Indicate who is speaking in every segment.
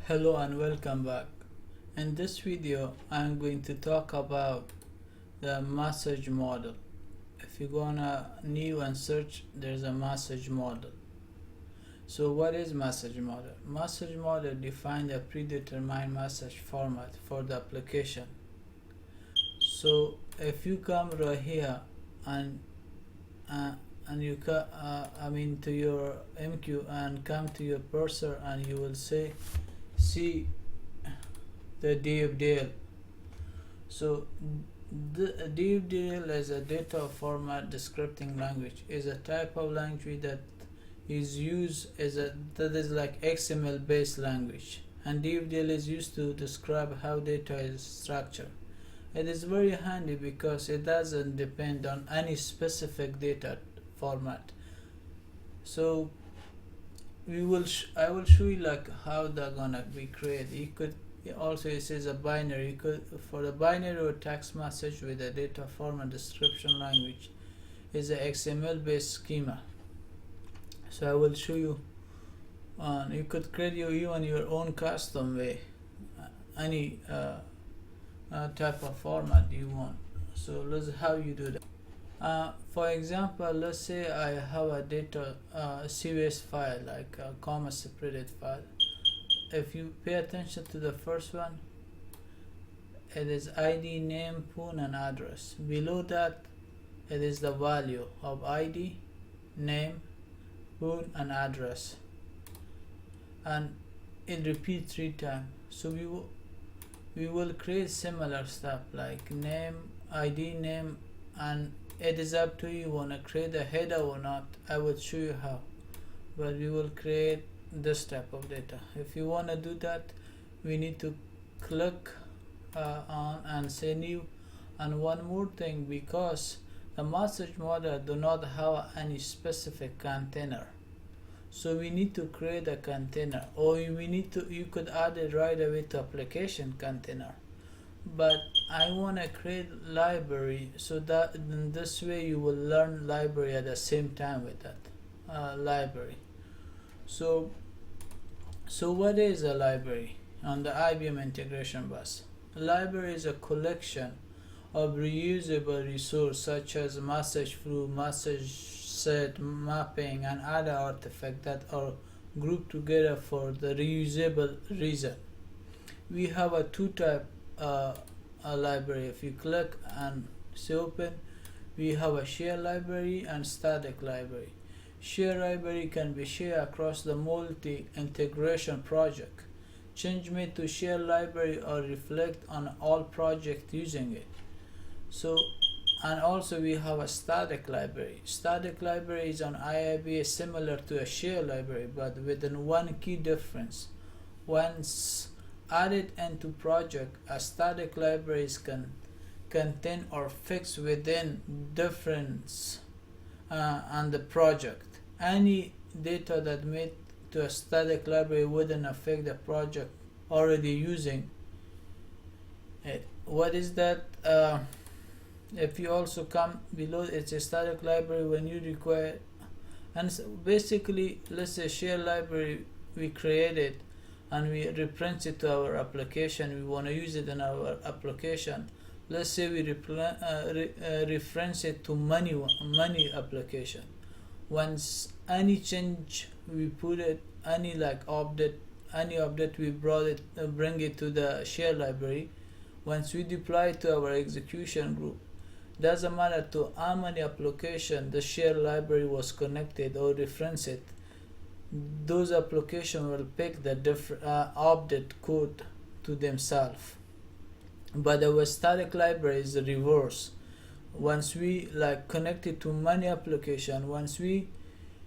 Speaker 1: Hello and welcome back. In this video, I'm going to talk about the message model. If you go on a new and search, there's a message model. So what is message model? Message model defines a predetermined message format for the application. So if you come right here and you to your MQ and come to your cursor and you will see the DFDL. So the DFDL is a data format descripting language. Is a type of language that is used that is like XML based language, and DFDL is used to describe how data is structured. It is very handy because it doesn't depend on any specific data format. So I will show you like how they're gonna be created. You could also, it says a binary. You could, for the binary or text message with a data format description language is a XML based schema. So I will show you. You could create your own custom way, any type of format you want. So let's how you do that. For example, let's say I have a data CSV file, like a comma separated file. If you pay attention to the first one, it is ID, name, phone, and address. Below that, it is the value of ID, name, phone, and address, and it repeats 3 times. So we will create similar stuff like name, ID, name, and it is up to you want to create a header or not. I will show you how, but we will create this type of data. If you want to do that, we need to click on and say new. And one more thing, because the message model do not have any specific container, so we need to create a container, or you could add it right away to application container. But I want to create library, so that in this way you will learn library at the same time with that library. So what is a library on the IBM Integration Bus? A library is a collection of reusable resources such as message flow, message set, mapping, and other artifacts that are grouped together for the reusable reason. We have a two-type a library. If you click and say open, we have a shared library and static library. Shared library can be shared across the multi-integration project. Change made to shared library or reflect on all projects using it. So, and also we have a static library. Static library is on IIB is similar to a shared library, but within one key difference. Once added into project, a static libraries can contain or fix within difference on the project. Any data that made to a static library wouldn't affect the project already using it. What is that? If you also come below, it's a static library when you require, and so basically, let's say share library we created and we reference it to our application. We want to use it in our application. Let's say we reference it to money application. Once any change we put it, any update we bring it to the shared library. Once we deploy it to our execution group, doesn't matter to how many application the shared library was connected or reference it, those applications will pick the different update code to themselves. But our static library is the reverse. Once we connect it to many applications, once we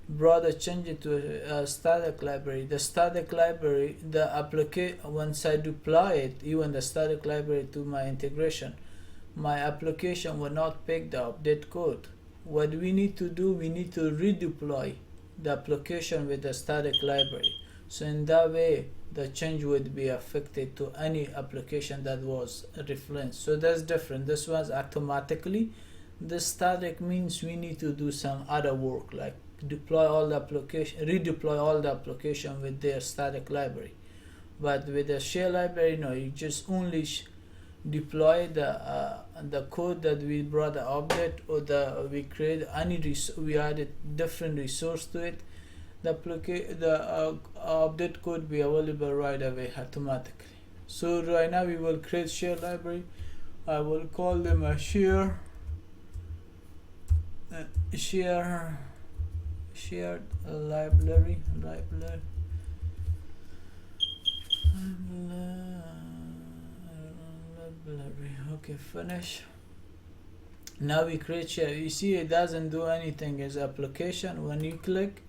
Speaker 1: brought a change to a static library, the static library, once I deploy it, even the static library to my integration, my application will not pick the update code. What we need to do, we need to redeploy the application with the static library. So in that way, the change would be affected to any application that was referenced. So that's different. This was automatically. The static means we need to do some other work, like redeploy all the application with their static library. But with the share library, no, you just only deploy the code that we brought the object, or we create we added different resource to it. The update could be available right away automatically. So right now we will create share library. I will call them a shared library. Okay, finish. Now we create share. You see it doesn't do anything as application. When you click,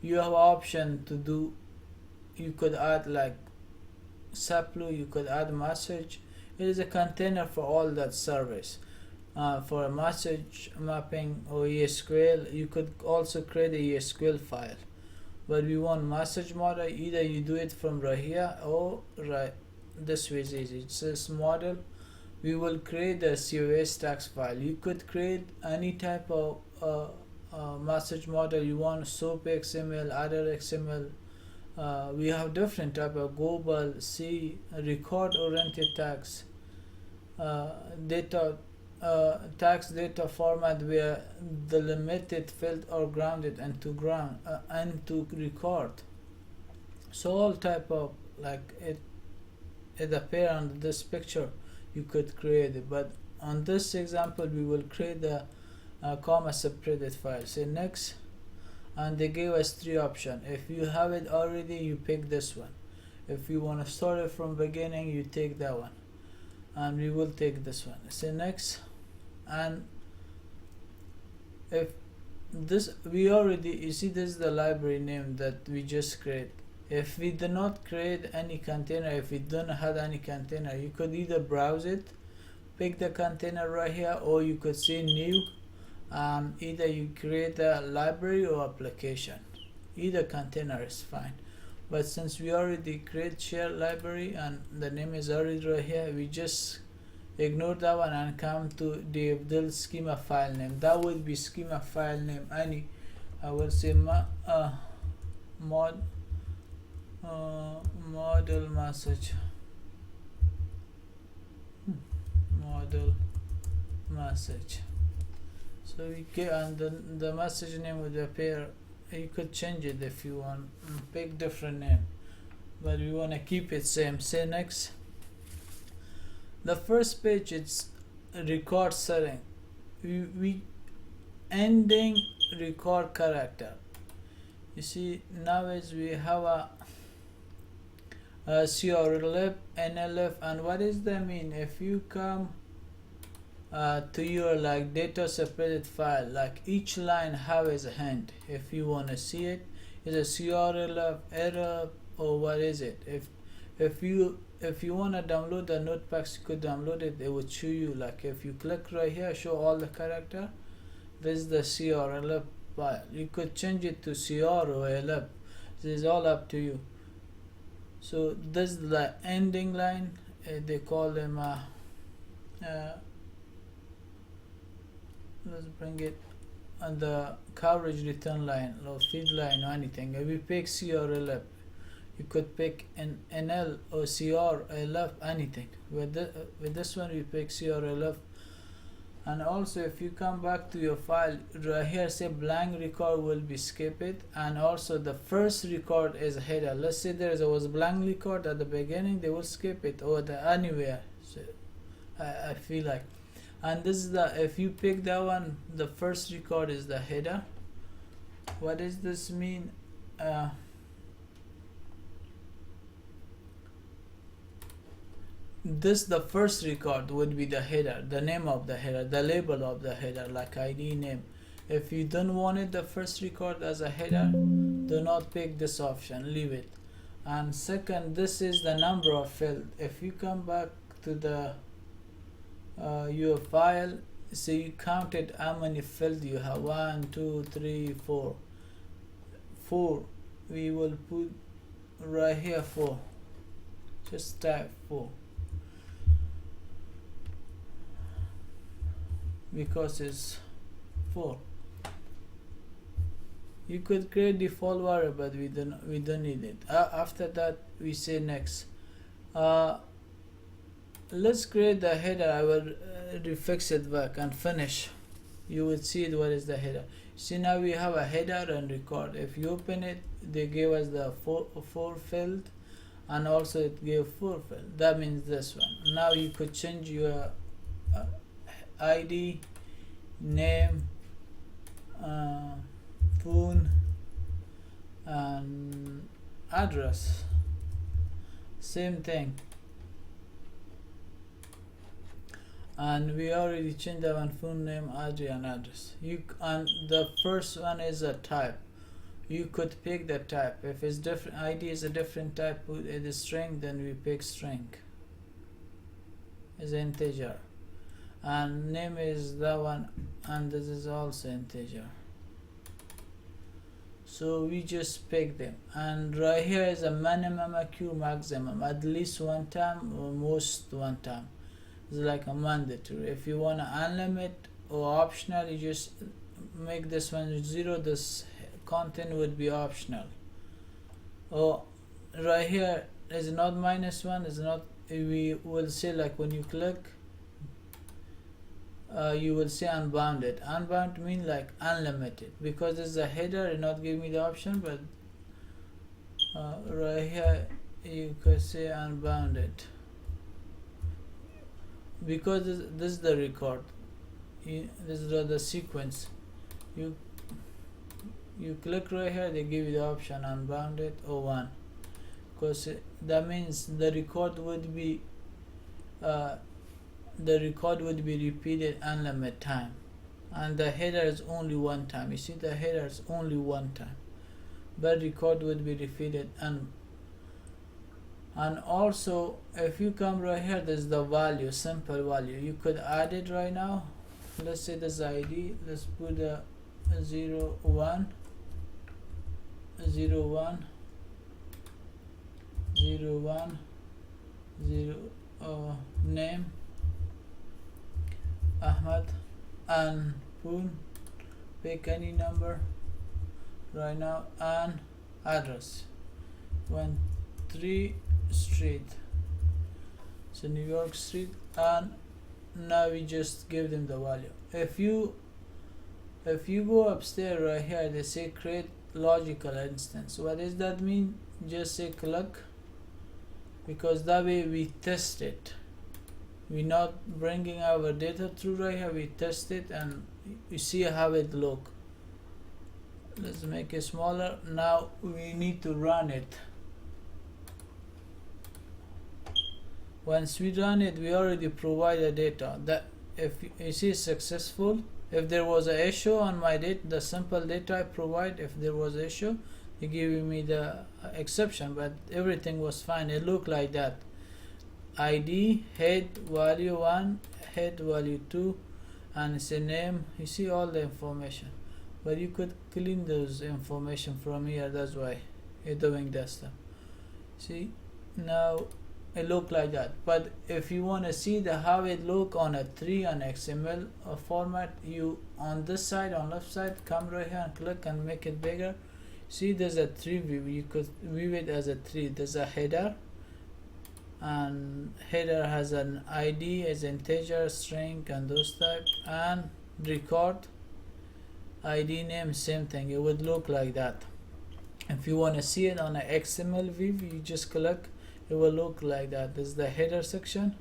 Speaker 1: you have option to do, you could add like Saplu, you could add message. It is a container for all that service. For a message mapping or ESQL, you could also create a ESQL file. But we want message model, either you do it from right here or right this way is easy. It says model. We will create a COS text file. You could create any type of message model you want, SOAP XML, other XML. We have different type of global, C, record oriented text, data, text data format where the limited field or grounded and to record. So all type of like it appear on this picture you could create it, but on this example we will create the comma separated file. Say next, and they gave us 3 options. If you have it already, you pick this one. If you want to start it from beginning, you take that one, and we will take this one. Say next, and if this we already, you see this is the library name that we just create. If we do not create any container, if we don't have any container, you could either browse it, pick the container right here, or you could say new, either you create a library or application. Either container is fine, but since we already create shared library and the name is already right here, we just ignore that one and come to the build schema file name. That would be schema file name any. I will say model message model message. So we get, and the message name would appear. You could change it if you want, pick different name, but we want to keep it same. Say next. The first page, it's record setting. We ending record character. You see now as we have a CRLF, NLF, and what is that mean? If you come to your like data separated file, like each line have as a hint. If you want to see it, is a CRLF error or what is it? If you want to download the notepads, you could download it. It would show you, like if you click right here, show all the character. This is the CRLF file. You could change it to CR or LF. This is all up to you. So this is the ending line. They call them let's bring it on the coverage return line or feed line or anything. If we pick CR or LF, you could pick an NL or CR, LF, anything. With this one we pick CR, LF. And also if you come back to your file, right here say blank record will be skipped, and also the first record is a header. Let's say there was blank record at the beginning, they will skip it, or anywhere. So I feel like, and this is the, if you pick that one, the first record is the header. What does this mean? The first record would be the header, the name of the header, the label of the header, like ID name. If you don't want it the first record as a header, do not pick this option, leave it. And second, this is the number of field. If you come back to the your file, so you counted how many fields you have. 1, 2, 3, 4. 4. We will put right here 4. Just type 4. Because it's 4. You could create default variable, but we don't need it. After that, we say next. Let's create the header. I will refix it back and finish. You will see what is the header. See, now we have a header and record. If you open it, they gave us the four field, and also it gave 4 field. That means this one. Now you could change your ID, name, phone, and address. Same thing. And we already changed that one: phone, name, ID, and address. And the first one is a type. You could pick the type. If it's different, ID is a different type, it is string, then we pick string. Is integer. And name is that one, and this is also integer. So we just pick them. And right here is a minimum occur maximum, at least one time or most one time. It's like a mandatory. If you want to unlimited or optional, you just make this one 0. This content would be optional. Oh, right here is not -1. Is not. We will say, like, when you click, you will say unbounded. Unbounded mean like unlimited, because this is a header and not give me the option. But right here you could say unbounded, because this is the record. This is the sequence. You click right here, they give you the option unbounded or 1, because that means the record would be repeated unlimited time, and the header is only one time. You see, the header is only one time, but record would be repeated. And also, if you come right here, there's the value, simple value. You could add it right now. Let's say this ID. Let's put a 0 1 0 1 0 1 0 name Ahmad, and phone, pick any number right now, and address 13 Street, so New York Street. And now we just give them the value. If you go upstairs right here, they say create logical instance. What does that mean? Just say click, because that way we test it. We're not bringing our data through right here. We test it and you see how it look. Let's make it smaller. Now we need to run it. Once we run it, we already provide the data. That if you see successful, if there was an issue on my data, the simple data I provide, if there was an issue, they giving me the exception, but everything was fine. It looked like that. ID, head value 1, head value 2, and it's a name. You see all the information, but you could clean those information from here. That's why you're doing that stuff. See, now it look like that. But if you want to see how it look on a tree on XML format, you on this side, on left side, come right here and click and make it bigger. See, there's a tree view. You could view it as a tree. There's a header, and header has an ID as integer, string, and those type, and record, ID, name, same thing. It would look like that. If you want to see it on an XML view, you just click. It will look like that. This is the header section,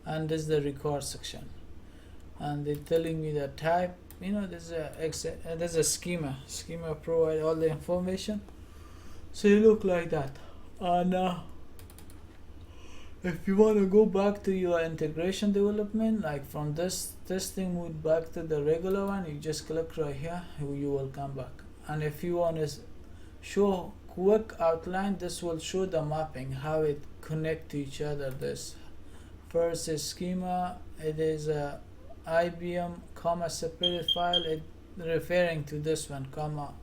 Speaker 1: and this is the record section, and they're telling me the type. You know, there's a schema provide all the information, so you look like that. And if you want to go back to your integration development, like from this testing mode back to the regular one, you just click right here, you will come back. And if you want to show quick outline, this will show the mapping, how it connect to each other. This first is schema. It is a IBM comma separated file, it referring to this one, comma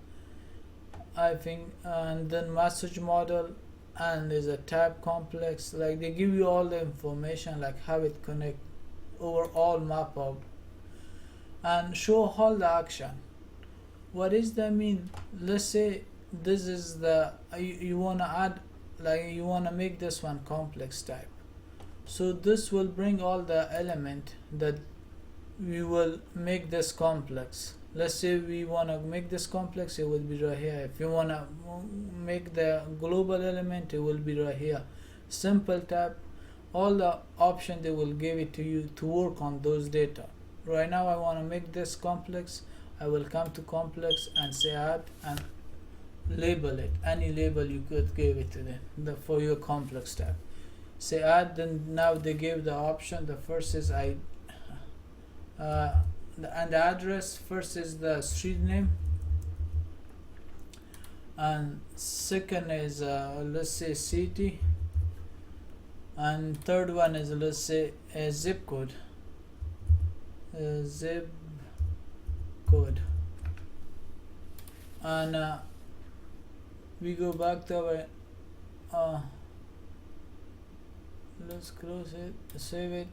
Speaker 1: I think, and then message model, and there's a tab complex. Like, they give you all the information, like how it connect over all map out, and show all the action. What does that mean? Let's say this is the you want to add, like you want to make this one complex type, so this will bring all the element that we will make this complex. Let's say we want to make this complex, it will be right here. If you want to make the global element, it will be right here. Simple tab, all the option they will give it to you to work on those data. Right now I want to make this complex. I will come to complex and say add and label it. Any label you could give it to them for your complex tab. Say add, then now they give the option. The first is and the address. First is the street name, and second is let's say city, and third one is let's say a zip code. Zip code. And we go back to our let's close it, save it,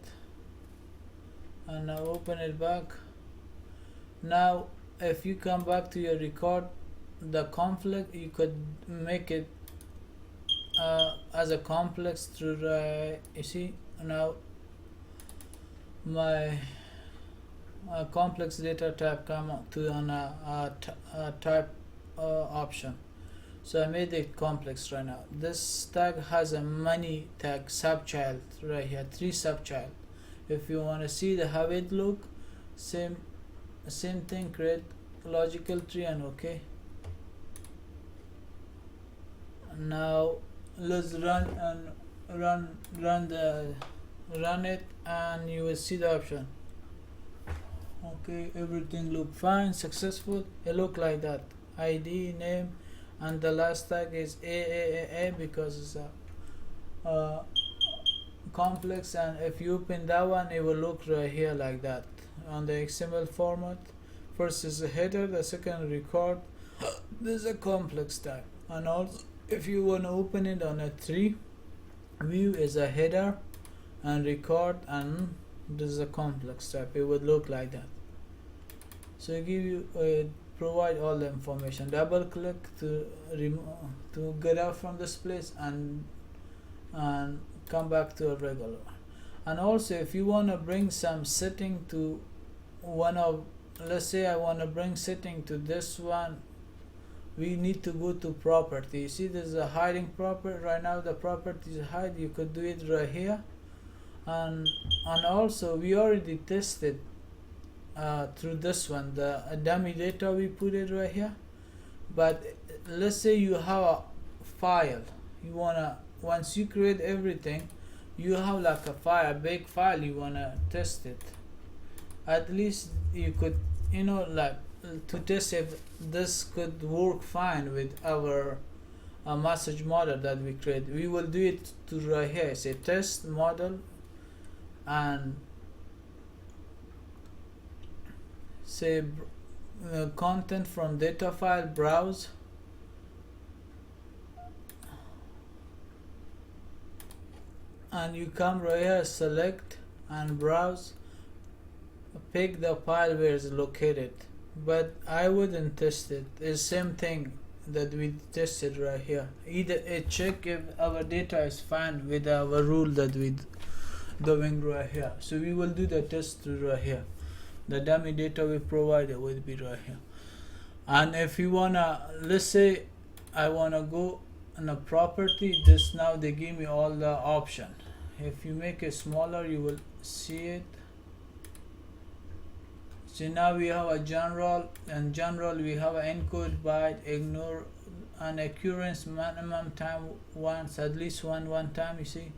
Speaker 1: and now open it back. Now if you come back to your record, the conflict, you could make it as a complex through you see now my complex data type come to on a type option. So I made it complex right now. This tag has a many tag subchild right here, 3 subchild. If you want to see the how it look, same thing, create logical tree and okay. Now let's run it and you will see the option. Okay, everything look fine, successful. It look like that. ID, name, and the last tag is A because it's a complex, and if you open that one, it will look right here like that on the XML format. First is a header, the second record. This is a complex tag, and also if you want to open it on a tree view, is a header and record, and this is a complex type. It would look like that. So it give you provide all the information. Double click to get out from this place and come back to a regular. And also if you want to bring some setting to one of, let's say I want to bring setting to this one, we need to go to property. You see there's a hiding property right now, the property is hide. You could do it right here, and also we already tested through this one, the dummy data, we put it right here. But let's say you have a file, you wanna, once you create everything, you have like a file, a big file, you wanna test it. At least you could, you know, like to test if this could work fine with our message model that we create. We will do it to right here, say test model, and say content from data file, browse, and you come right here, select and browse, pick the file where it's located. But I wouldn't test it. It's same thing that we tested right here. Either check if our data is fine with our rule that we doing right here. So we will do the test through right here. The dummy data we provided will be right here. And if you wanna, let's say I wanna go in a property, this now they give me all the option. If you make it smaller, you will see it. So now we have a general, and general we have an encode, byte, ignore, and occurrence minimum time once, at least one time, you see.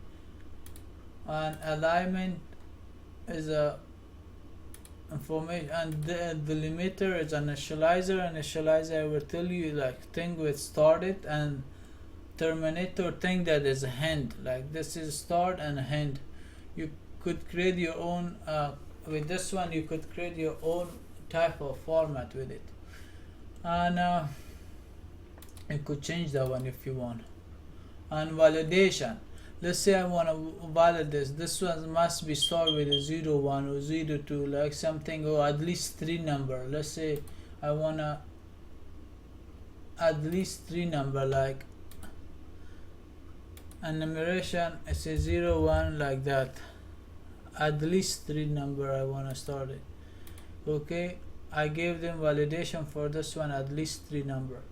Speaker 1: And alignment is a information, and the delimiter is an initializer. Initializer I will tell you, like thing with started, and terminator thing that is a hand, like this is start and end. You could create your own with this one, you could create your own type of format with it, and you could change that one if you want. And validation, let's say I want to validate this one must be started with a 01 or 02, like something, or at least 3 number. Let's say I want to at least 3 number, like enumeration it's a 0 1 like that, at least 3 number I want to start it. Okay, I gave them validation for this one, at least 3 number.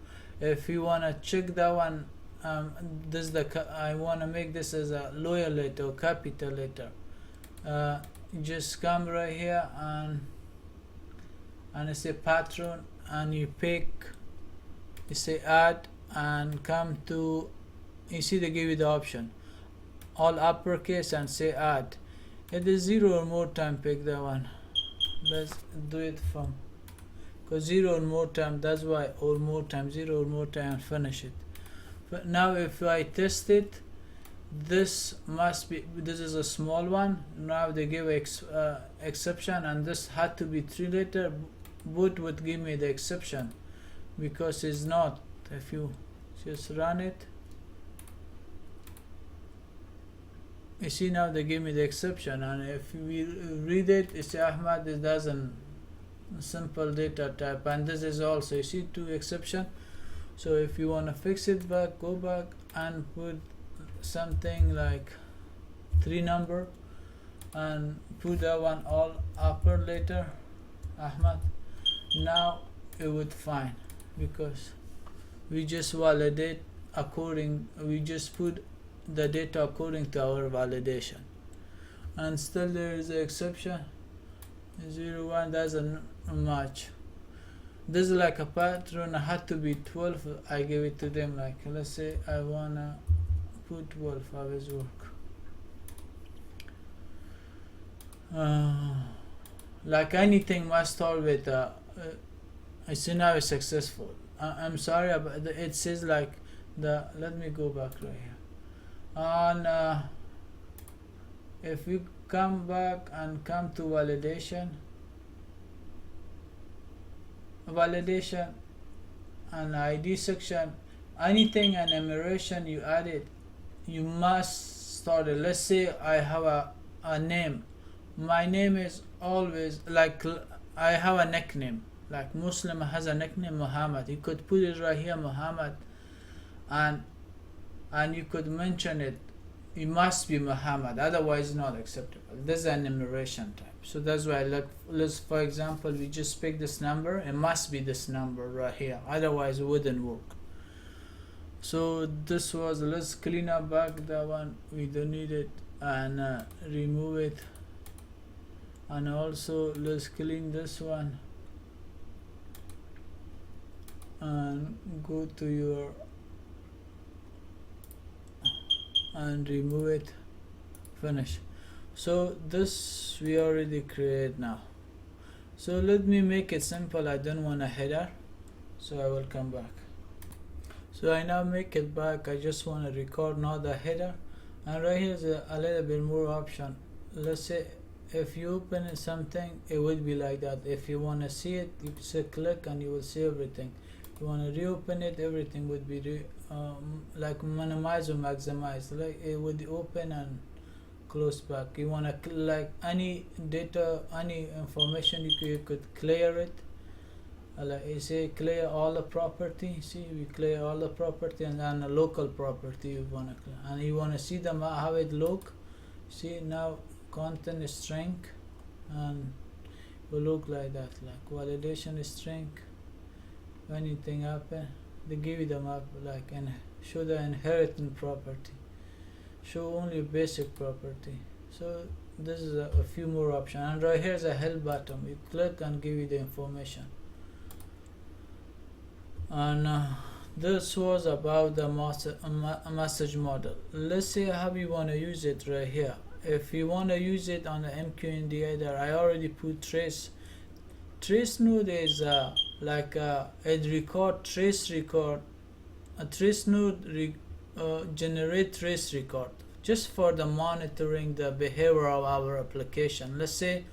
Speaker 1: If you want to check that one, this I want to make this as a lower letter or capital letter. Just come right here and it's a pattern, and you pick, you say add, and come to, you see they give you the option all uppercase and say add. It is 0 or more time, pick that one. Let's do it from, because 0 or more time, that's why, or more time, 0 or more time, and finish it. But now if I test it, this must be, this is a small one. Now they give exception, and this had to be 3 letter. Boot would give me the exception because it's not. If you just run it, you see now they give me the exception, and if we read it, it's Ahmad, it doesn't simple data type, and this is also, you see 2 exception. So if you want to fix it back, go back and put something like 3 number and put that one all upper letter Ahmad. Now it would fine, because we just validate according, we just put the data according to our validation, and still there is an exception. 0 1 doesn't match. This is like a pattern. I had to be 12. I give it to them, like let's say I wanna put 12. How does it work? Like anything must start with I see now it's successful. I'm sorry, but it says like the, let me go back right here. And if you come back and come to validation and ID section, anything and enumeration you added, you must start it. Let's say I have a name. My name is always like, I have a nickname, like Muslim has a nickname Muhammad. You could put it right here, Muhammad, and you could mention it. It must be Muhammad, otherwise not acceptable. This is an enumeration type. So that's why, let's for example, we just pick this number. It must be this number right here, otherwise it wouldn't work. So this was, let's clean up back that one. We don't need it, and remove it. And also let's clean this one and go to your and remove it, finish. So this we already create now. So let me make it simple. I don't want a header, so I will come back. So I now make it back. I just want to record now the header, and right here is a little bit more option. Let's say if you open something, it would be like that. If you want to see it, you say click and you will see everything. If you want to reopen it, everything would be like minimize or maximize, like it would open and close back. You want to like any data, any information, you could clear it. Like you say clear all the property. See, we clear all the property, and then a local property you want to clear, and you want to see them how it look. See now content string, and it will look like that, like validation string. Anything happen, they give you the map, like, and show the inheritance property, show only basic property. So this is a few more options, and right here is a help button. You click and give you the information. And this was about the message model. Let's see how you want to use it right here. If you want to use it on the MQNDI, there I already put trace node is like it record trace record. A trace node generate trace record just for the monitoring the behavior of our application. Let's say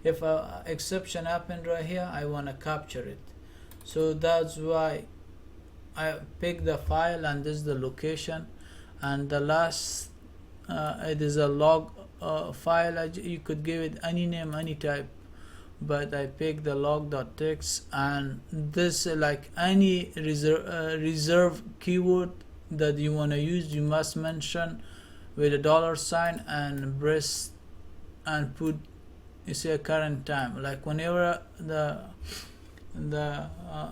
Speaker 1: if a exception happened right here, I want to capture it. So that's why I pick the file, and this is the location, and the last it is a log file. You could give it any name, any type, but I pick the log.txt, and this like any reserve keyword that you want to use, you must mention with a $sign and press and put, you see, a current time. Like whenever the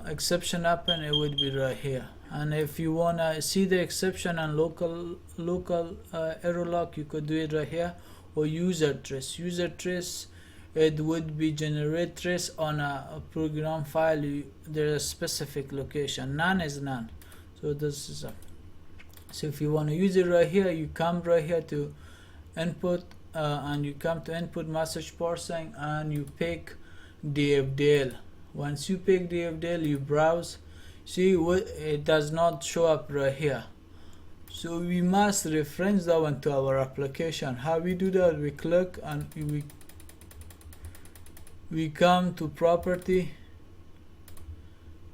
Speaker 1: exception happen, it would be right here. And if you want to see the exception and local error log, you could do it right here. Or user trace, it would be generate trace on a program file. There's a specific location. None is none. So this is so if you want to use it right here, you come right here to input, and you come to input message parsing, and you pick DFDL. Once you pick DFDL, you browse. See, it does not show up right here. So we must reference that one to our application. How we do that? We click and we come to property,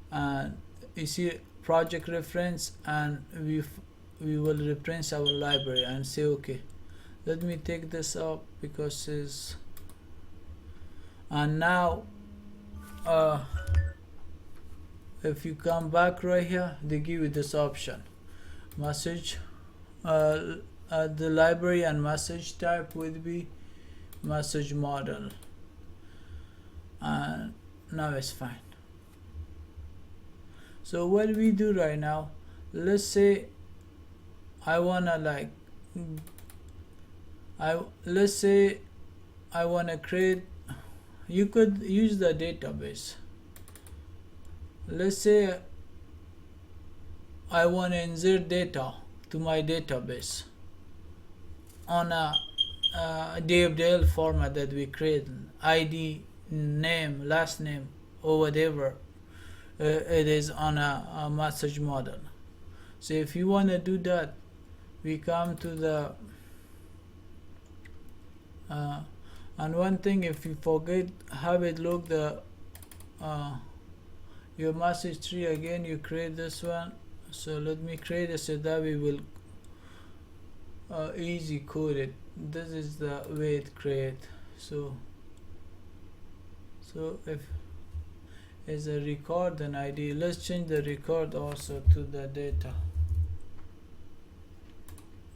Speaker 1: and you see project reference, and we will reference our library and say okay. Let me take this up because it's, and now if you come back right here, they give you this option, message, the library and message type would be message model, and now it's fine. So what we do right now, let's say I wanna let's say I wanna create, you could use the database. Let's say I want to insert data to my database on a DFDL format that we create, ID, name, last name, or whatever it is on a message model. So if you want to do that, we come to the and one thing, if you forget how it look, the your message tree, again you create this one. So let me create it so that we will easy code it. This is the way it create. So if is a record and ID, let's change the record also to the data,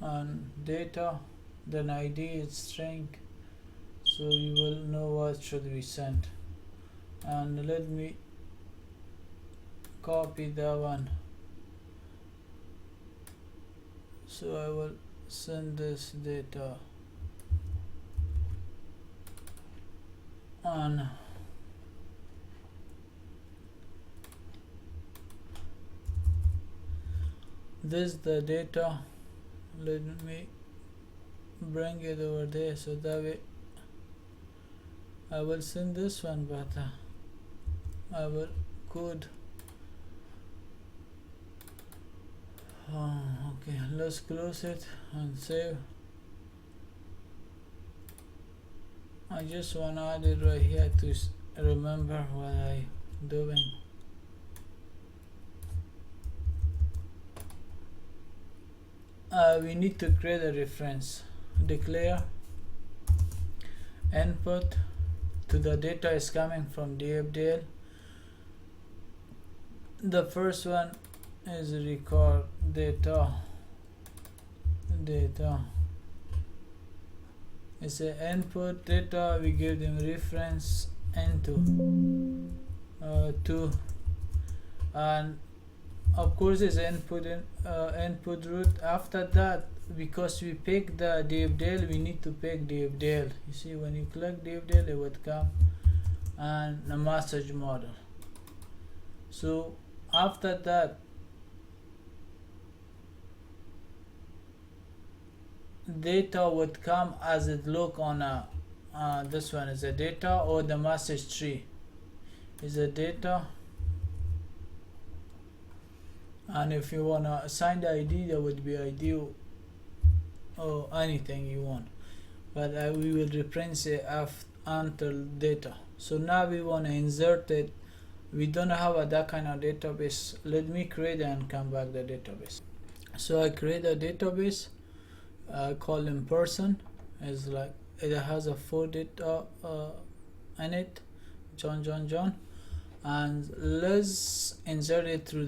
Speaker 1: and data, then ID is string, so you will know what should be sent. And let me copy that one, so I will send this data on this the data. Let me bring it over there so that way I will send this one, but I will code. Okay, let's close it and save. I just want to add it right here to remember what I'm doing. We need to create a reference. Declare input to the data is coming from DFDL. The first one is record data. It's an input data. We give them reference into 2, and of course it's input root. After that, because we pick the DFDL, we need to pick DFDL. You see, when you click DFDL, it would come and the message model. So after that, data would come as it look on a this one is a data, or the message tree is a data. And if you want to assign the ID, that would be ID or anything you want, but we will reference it until data. So now we want to insert it. We don't have that kind of database. Let me create and come back the database. So I create a database. I call in person. Is like it has a 4 data in it. John, and let's insert it through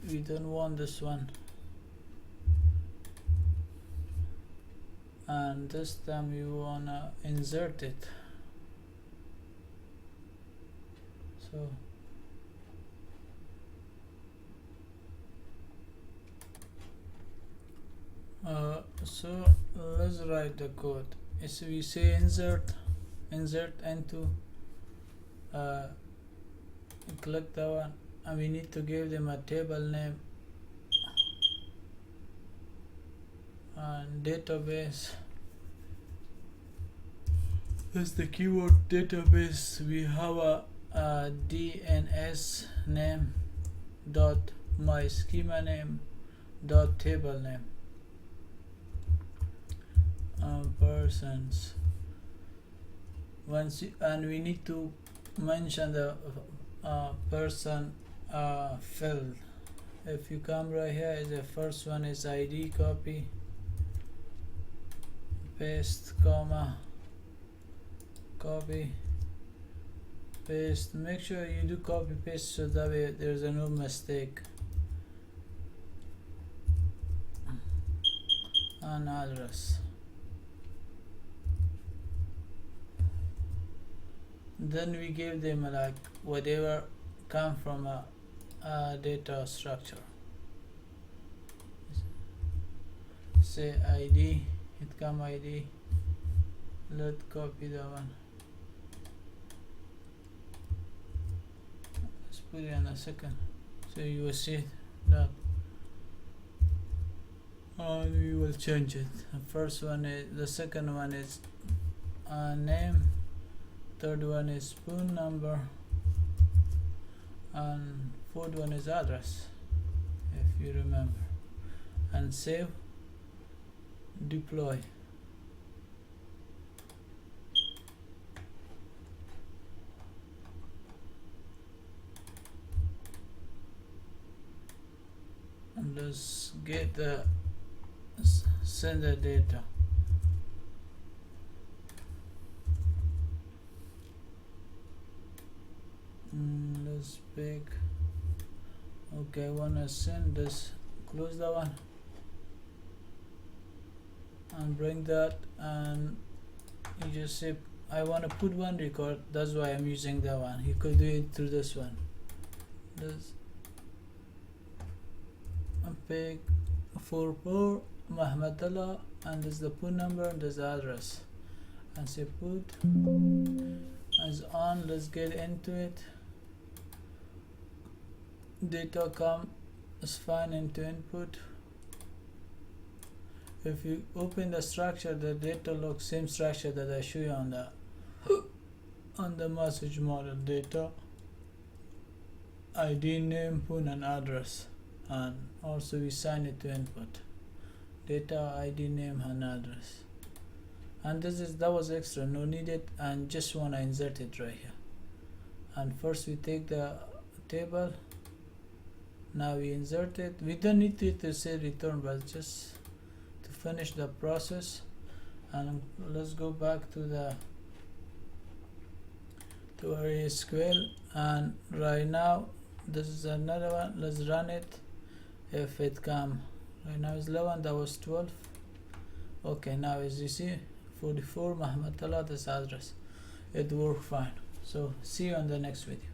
Speaker 1: we don't want this one, and this time we wanna insert it. So let's write the code. So we say insert into click that one, and we need to give them a table name and database. That's the keyword database. We have a DNS name dot my schema name dot table name persons. And we need to mention the person field. If you come right here, the first one is ID, copy, paste, comma, copy, paste. Make sure you do copy paste so that way there's no mistake. And address. Then we give them like whatever come from a data structure. Say ID, it come ID. Let's copy that one. Let's put it in a second, so you will see that. And we will change it. The second one is name. Third one is phone number, and fourth one is address, if you remember. And save, deploy. And let's get the sender data. Let's pick. Okay, I wanna send this. Close that one and bring that, and you just say I wanna put one record. That's why I'm using that one. You could do it through this one. This pick 44 Mahmadallah, and this is the phone number and this is the address, and say put as on. Let's get into it. Data come is fine into input. If you open the structure, the data looks same structure that I show you on the message model. Data, ID, name, phone and address, and also we assign it to input. Data, ID, name and address. And that was extra, no needed, and just wanna insert it right here. And first we take the table. Now we insert it. We don't need to say return, but just to finish the process. And let's go back to our SQL, and right now this is another one. Let's run it. If it come right now is 11, that was 12. Okay, now as you see 44 Mahmadallah, this address, it worked fine. So see you on the next video.